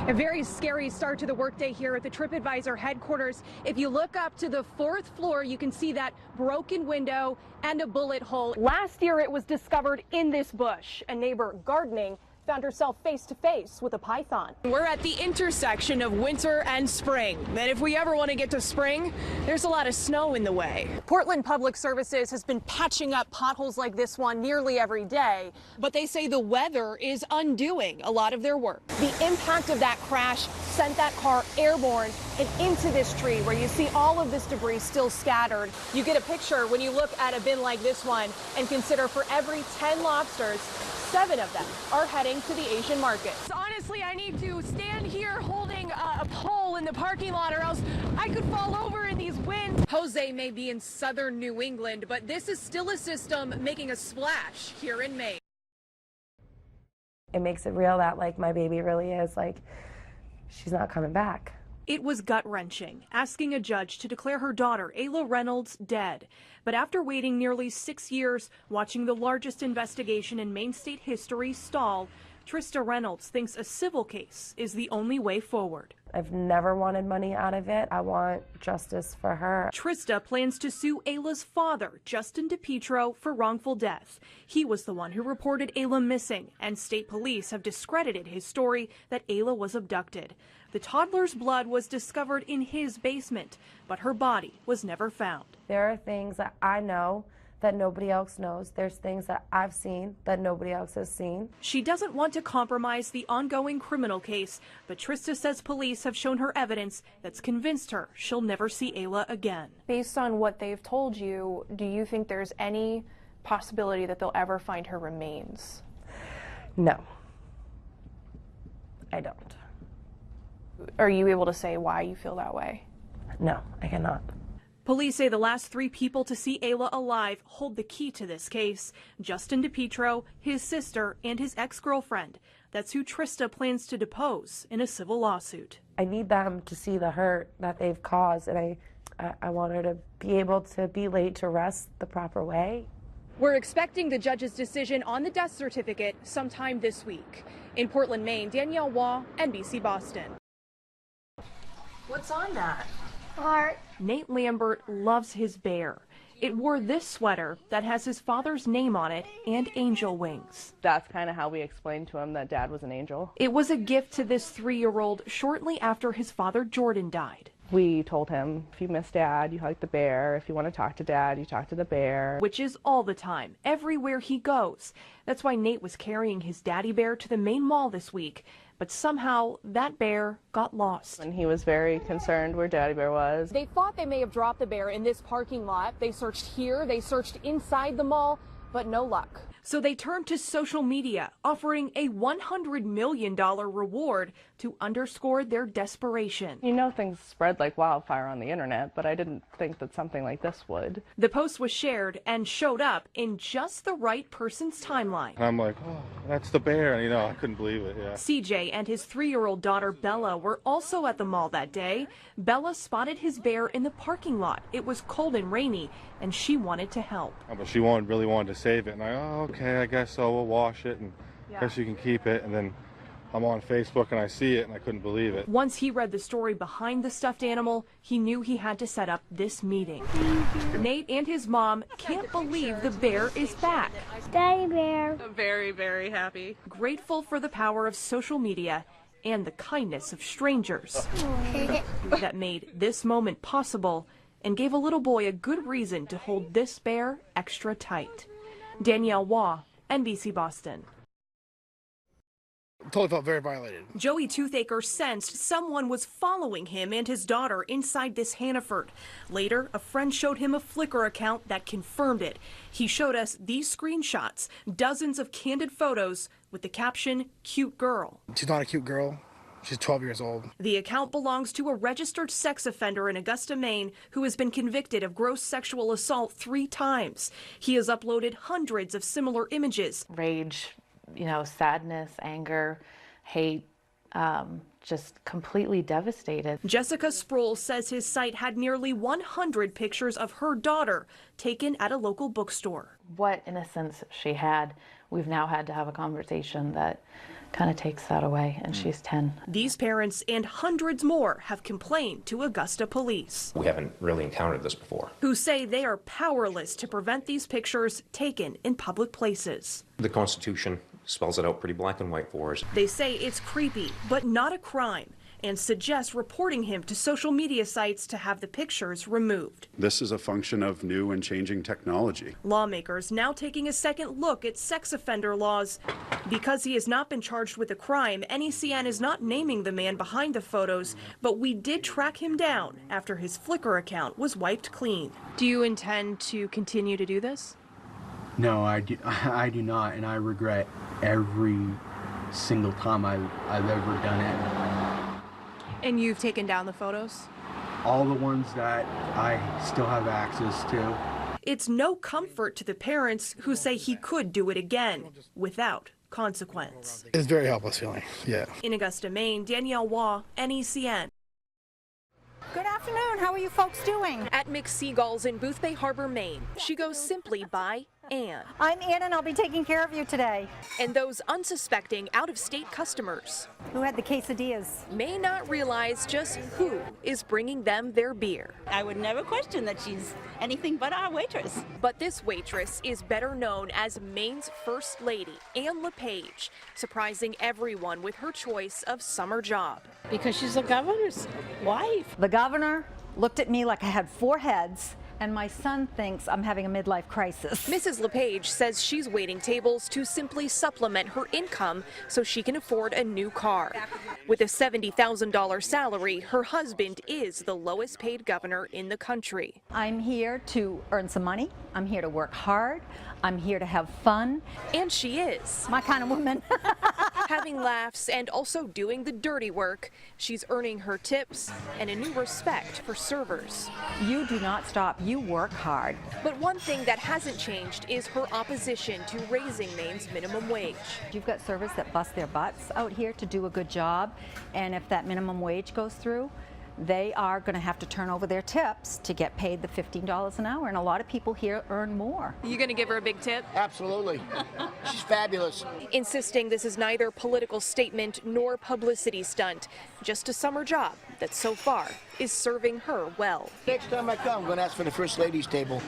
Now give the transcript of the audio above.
A very scary start to the workday here at the TripAdvisor headquarters. If you look up to the 4th floor, you can see that broken window and a bullet hole. Last year, it was discovered in this bush. A neighbor gardening found herself face to face with a python. We're at the intersection of winter and spring. And if we ever want to get to spring, there's a lot of snow in the way. Portland Public Services has been patching up potholes like this one nearly every day, but they say the weather is undoing a lot of their work. The impact of that crash sent that car airborne and into this tree where you see all of this debris still scattered. You get a picture when you look at a bin like this one and consider for every 10 lobsters, 7 of them are heading to the Asian market. Honestly, I need to stand here holding a pole in the parking lot or else I could fall over in these winds. Jose may be in southern New England, but this is still a system making a splash here in Maine. It makes it real that like my baby really is like, she's not coming back. It was gut-wrenching, asking a judge to declare her daughter, Ayla Reynolds, dead. But after waiting nearly 6 years, watching the largest investigation in Maine state history stall, Trista Reynolds thinks a civil case is the only way forward. I've never wanted money out of it. I want justice for her. Trista plans to sue Ayla's father, Justin DePietro, for wrongful death. He was the one who reported Ayla missing, and state police have discredited his story that Ayla was abducted. The toddler's blood was discovered in his basement, but her body was never found. There are things that I know that nobody else knows. There's things that I've seen that nobody else has seen. She doesn't want to compromise the ongoing criminal case, but Trista says police have shown her evidence that's convinced her she'll never see Ayla again. Based on what they've told you, do you think there's any possibility that they'll ever find her remains? No, I don't. Are you able to say why you feel that way? No, I cannot. Police say the last 3 people to see Ayla alive hold the key to this case. Justin DePietro, his sister, and his ex-girlfriend. That's who Trista plans to depose in a civil lawsuit. I need them to see the hurt that they've caused, and I want her to be able to be laid to rest the proper way. We're expecting the judge's decision on the death certificate sometime this week. In Portland, Maine, Danielle Waugh, NBC Boston. What's on that? Heart. Nate Lambert loves his bear. It wore this sweater that has his father's name on it and angel wings. That's kind of how we explained to him that Dad was an angel. It was a gift to this 3-year-old shortly after his father Jordan died. We told him, if you miss Dad, you hug the bear. If you want to talk to Dad, you talk to the bear. Which is all the time, everywhere he goes. That's why Nate was carrying his daddy bear to the Maine Mall this week. But somehow that bear got lost. And he was very concerned where Daddy Bear was. They thought they may have dropped the bear in this parking lot. They searched here, they searched inside the mall, but no luck. So they turned to social media, offering a $100 million reward to underscore their desperation. You know, things spread like wildfire on the internet, but I didn't think that something like this would. The post was shared and showed up in just the right person's timeline. And I'm like, oh, that's the bear. You know, I couldn't believe it, yeah. CJ and his 3-year-old daughter Bella were also at the mall that day. Bella spotted his bear in the parking lot. It was cold and rainy, and she wanted to help. Oh, but she really wanted to save it. And okay, I guess so. We'll wash it, and I guess you can keep it. And then I'm on Facebook, and I see it, and I couldn't believe it. Once he read the story behind the stuffed animal, he knew he had to set up this meeting. Nate and his mom can't believe the bear is back. Daddy bear. I'm very, very happy. Grateful for the power of social media and the kindness of strangers that made this moment possible and gave a little boy a good reason to hold this bear extra tight. Danielle Waugh, NBC Boston. Totally felt very violated. Joey Toothaker sensed someone was following him and his daughter inside this Hannaford. Later, a friend showed him a Flickr account that confirmed it. He showed us these screenshots, dozens of candid photos with the caption, "Cute girl." She's not a cute girl. She's 12 years old. The account belongs to a registered sex offender in Augusta, Maine, who has been convicted of gross sexual assault 3 times. He has uploaded hundreds of similar images. Rage, sadness, anger, hate, just completely devastated. Jessica Sproul says his site had nearly 100 pictures of her daughter taken at a local bookstore. What innocence she had. We've now had to have a conversation that kind of takes that away, and she's 10. These parents and hundreds more have complained to Augusta police, We haven't really encountered this before. who say they are powerless to prevent these pictures taken in public places. The Constitution spells it out pretty black and white for us. They say it's creepy, but not a crime, and suggest reporting him to social media sites to have the pictures removed. This is a function of new and changing technology. Lawmakers now taking a second look at sex offender laws. Because he has not been charged with a crime, NECN is not naming the man behind the photos, but we did track him down after his Flickr account was wiped clean. Do you intend to continue to do this? No, I do not, and I regret every single time I've ever done it. And you've taken down the photos? All the ones that I still have access to. It's no comfort to the parents who say he could do it again without consequence. It's a very helpless feeling, yeah. In Augusta, Maine, Danielle Waugh, NECN. Good afternoon. How are you folks doing? At McSeagull's in Boothbay Harbor, Maine, she goes simply by Ann. I'm Ann, and I'll be taking care of you today. And those unsuspecting out-of-state customers Who had the quesadillas? may not realize just who is bringing them their beer. I would never question that she's anything but our waitress. But this waitress is better known as Maine's First Lady, Ann LePage, surprising everyone with her choice of summer job. Because she's the governor's wife. The governor looked at me like I had 4 heads, and my son thinks I'm having a midlife crisis. Mrs. LePage says she's waiting tables to simply supplement her income so she can afford a new car. With a $70,000 salary, her husband is the lowest paid governor in the country. I'm here to earn some money. I'm here to work hard. I'm here to have fun. And she is. My kind of woman. Having laughs and also doing the dirty work, she's earning her tips and a new respect for servers. You do not stop. You work hard. But one thing that hasn't changed is her opposition to raising Maine's minimum wage. You've got servers that bust their butts out here to do a good job, and if that minimum wage goes through, they are going to have to turn over their tips to get paid the $15 an hour, and a lot of people here earn more. Are you going to give her a big tip? Absolutely. She's fabulous. Insisting this is neither political statement nor publicity stunt, just a summer job that so far is serving her well. Next time I come, I'm going to ask for the First Lady's table.